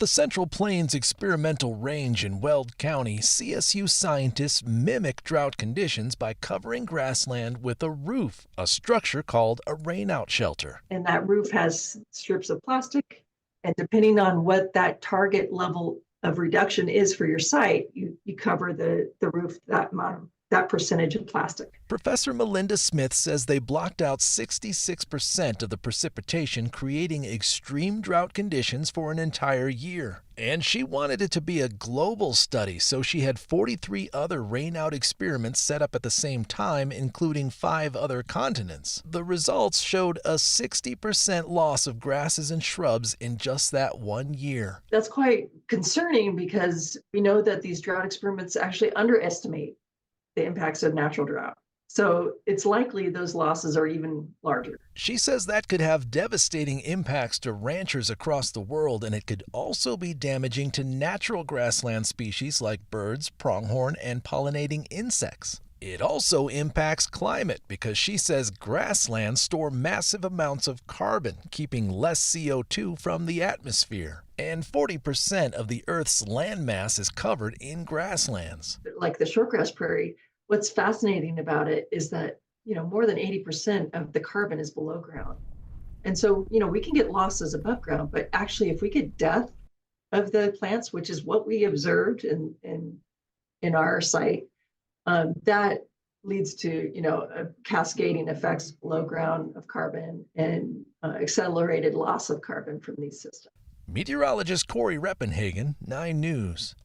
the Central Plains Experimental Range in Weld County, CSU scientists mimic drought conditions by covering grassland with a roof, a structure called a rainout shelter. And that roof has strips of plastic. And depending on what that target level of reduction is for your site, you cover the roof that amount, that percentage of plastic. Professor Melinda Smith says they blocked out 66% of the precipitation, creating extreme drought conditions for an entire year. And she wanted it to be a global study, so she had 43 other rainout experiments set up at the same time, including 5 other continents. The results showed a 60% loss of grasses and shrubs in just that 1 year. That's quite concerning because we know that these drought experiments actually underestimate the impacts of natural drought. So it's likely those losses are even larger. She says that could have devastating impacts to ranchers across the world, and it could also be damaging to natural grassland species like birds, pronghorn, and pollinating insects. It also impacts climate because she says grasslands store massive amounts of carbon, keeping less CO2 from the atmosphere. And 40% of the Earth's landmass is covered in grasslands. Like the shortgrass prairie, what's fascinating about it is that, more than 80% of the carbon is below ground. And so, we can get losses above ground, but actually if we get death of the plants, which is what we observed in our site, that leads to, cascading effects below ground of carbon and accelerated loss of carbon from these systems. Meteorologist Corey Reppenhagen, 9 News.